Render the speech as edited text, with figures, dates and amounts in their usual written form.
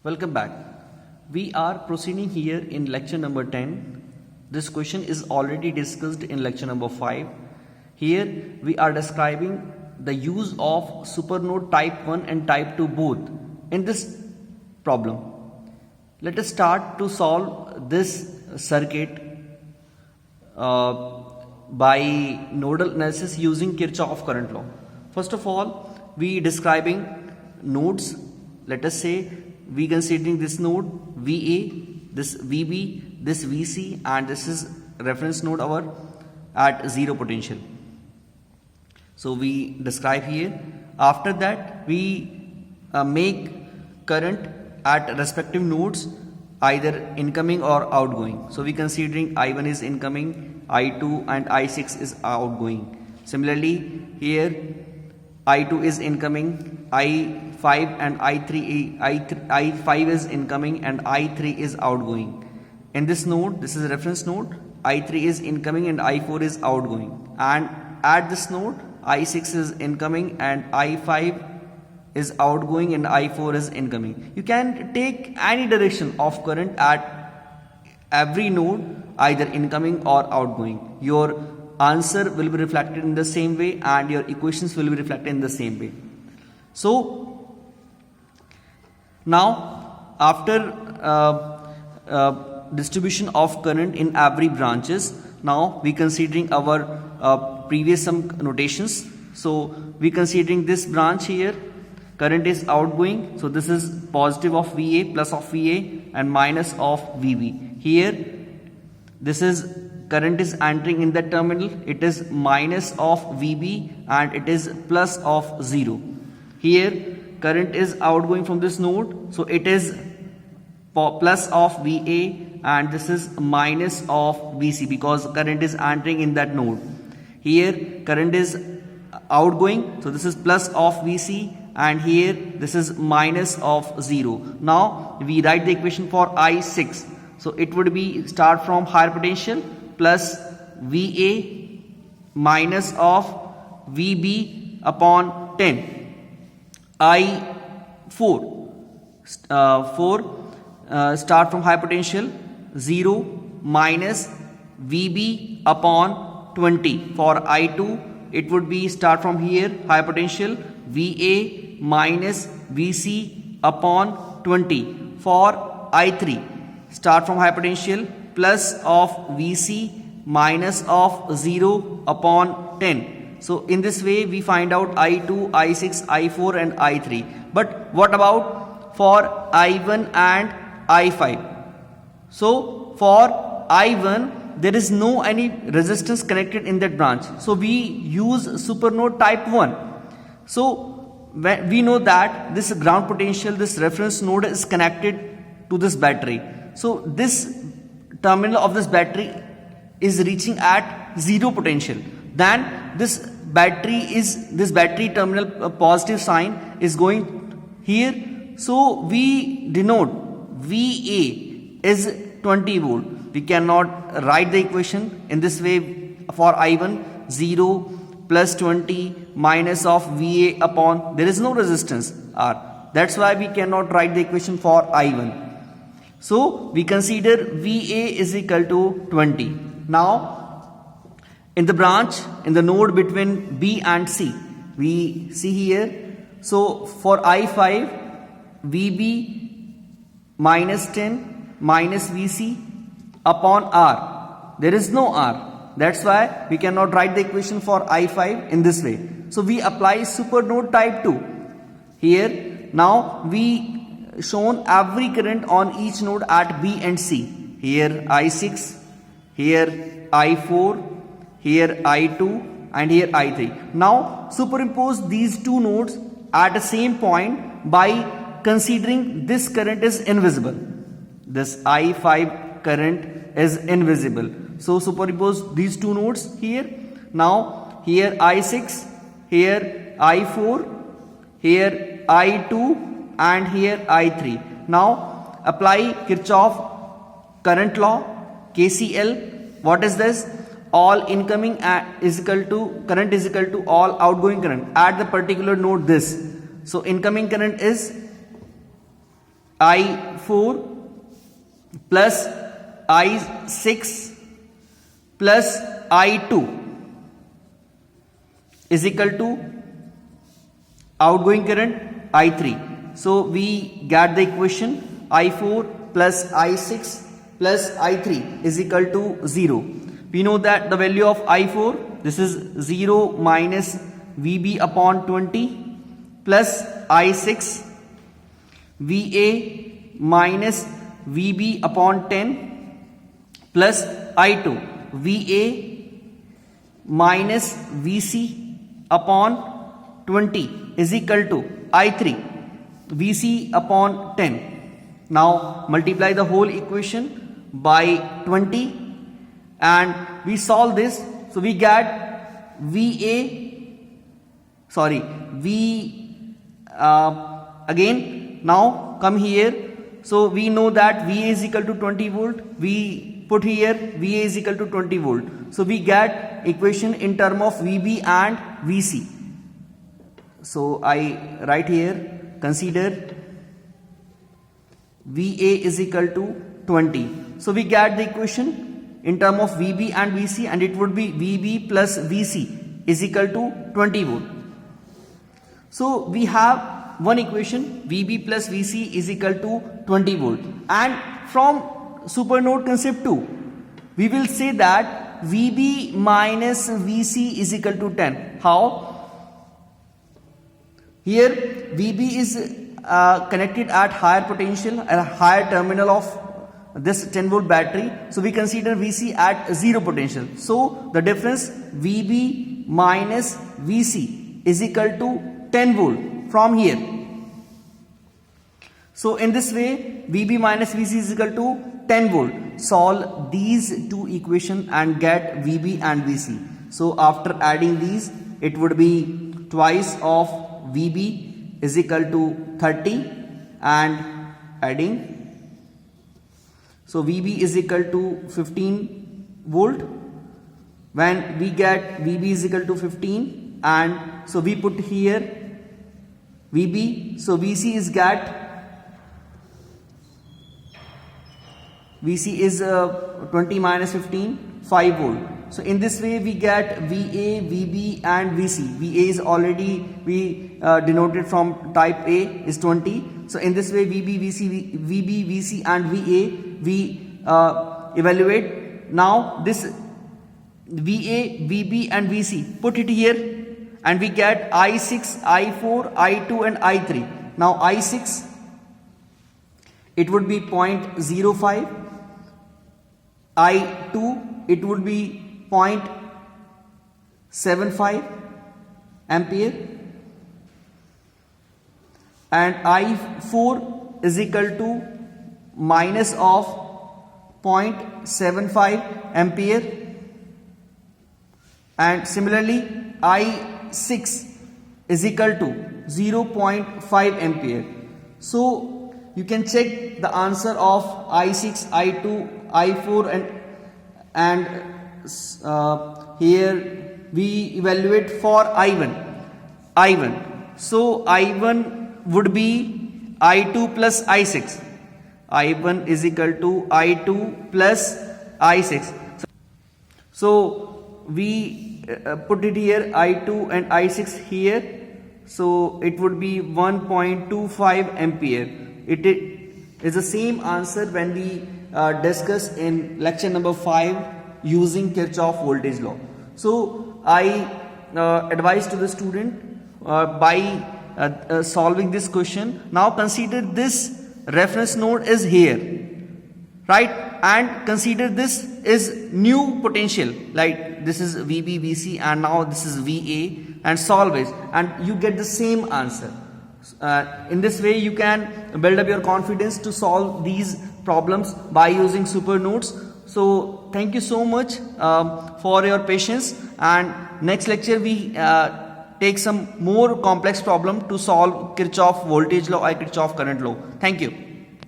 Welcome back. We are proceeding here in lecture number 10. This question is already discussed in lecture number 5. Here we are describing the use of supernode type 1 and type 2 both in this problem. Let us start to solve this circuit by nodal analysis using Kirchhoff current law. First of all, we describing nodes. Let us say we considering this node VA, this VB, this VC, and this is reference node our at zero potential. So we describe here. After that, we make current at respective nodes either incoming or outgoing. So we considering I1 is incoming, I2 and I6 is outgoing. Similarly, here I2 is incoming, I5 and I5 is incoming and I3 is outgoing. In this node, this is a reference node, I3 is incoming and I4 is outgoing. And at this node, I6 is incoming and I5 is outgoing and I4 is incoming. You can take any direction of current at every node, either incoming or outgoing. Your answer will be reflected in the same way and your equations will be reflected in the same way. So now after distribution of current in every branches, now we considering our previous some notations. So we considering this branch here, current is outgoing, so this is positive of VA, plus of VA and minus of VB. Here this is current is entering in the terminal, it is minus of VB and it is plus of 0. Here current is outgoing from this node, so it is plus of VA and this is minus of VC because current is entering in that node. Here current is outgoing, so this is plus of VC and here this is minus of 0. Now we write the equation for I6. So it would be start from higher potential plus VA minus of VB upon 10. I4 start from high potential 0 minus VB upon 20. For I2 it would be start from here high potential VA minus VC upon 20. For I3 start from high potential plus of VC minus of 0 upon 10. So in this way we find out I2, I6, I4 and I3. But what about for I1 and I5? So for I1 there is no any resistance connected in that branch. So we use supernode type 1. So we know that this ground potential, this reference node is connected to this battery. So this terminal of this battery is reaching at zero potential. Then this battery terminal positive sign is going here. So we denote VA is 20 volt. We cannot write the equation in this way for I1 0 plus 20 minus of VA upon, there is no resistance R. That's why we cannot write the equation for I1. So we consider VA is equal to 20. Now in the branch, in the node between B and C, we see here. So for I5, VB minus 10 minus VC upon R. There is no R. That's why we cannot write the equation for I5 in this way. So we apply supernode type 2. Here now we shown every current on each node at B and C. Here I6, here I4, here I2 and here I3. Now superimpose these two nodes at the same point by considering this current is invisible. This I5 current is invisible. So superimpose these two nodes here. Now here I6, here I4, here I2 and here I3. Now apply Kirchhoff current law, KCL. What is this? All incoming is equal to current is equal to all outgoing current at the particular node this. So incoming current is I4 plus I6 plus I2 is equal to outgoing current I3. So we get the equation I4 plus I6 plus I3 is equal to 0. We know that the value of I4, this is 0 minus VB upon 20 plus I6 VA minus VB upon 10 plus I2 VA minus VC upon 20 is equal to I3 VC upon 10. Now multiply the whole equation by 20 and we solve this. So we get again now come here. So we know that VA is equal to 20 volt. We put here VA is equal to 20 volt. So we get equation in term of VB and VC. So I write here, consider VA is equal to 20. So we get the equation in term of VB and VC, and it would be VB plus VC is equal to 20 volt. So we have one equation, VB plus VC is equal to 20 volt, and from supernode concept 2 we will say that VB minus VC is equal to 10. How? Here VB is connected at higher potential, a higher terminal of this 10 volt battery. So we consider VC at 0 potential. So the difference VB minus VC is equal to 10 volt from here. So in this way VB minus VC is equal to 10 volt. Solve these two equations and get VB and VC. So after adding these, it would be twice of VB is equal to 30 and adding. So VB is equal to 15 volt. When we get VB is equal to 15, and so we put here VB. So VC is 20 minus 15, 5 volt. So in this way we get VA, VB and VC. VA is already we denoted from type A is 20. So in this way VB, VC and VA we evaluate. Now this VA, VB and VC, put it here and we get I6, I4, I2 and I3. Now I6, it would be 0.05. I2, it would be 0.75 ampere, and I4 is equal to minus of 0.75 ampere, and similarly I6 is equal to 0.5 ampere. So you can check the answer of I6, I2, I4 and here we evaluate for I1. So I1 would be I2 plus I6. I1 is equal to I2 plus I6. So we put it here I2 and I6 here. So it would be 1.25 ampere. It is the same answer when we discuss in lecture number 5 using Kirchhoff voltage law. So I advise to the student by solving this question. Now consider this reference node is here, right, and consider this is new potential, like this is VB, VC and now this is VA, and solve it and you get the same answer. In this way you can build up your confidence to solve these problems by using super nodes. So thank you so much for your patience, and next lecture we take some more complex problem to solve Kirchhoff voltage law or Kirchhoff current law. Thank you.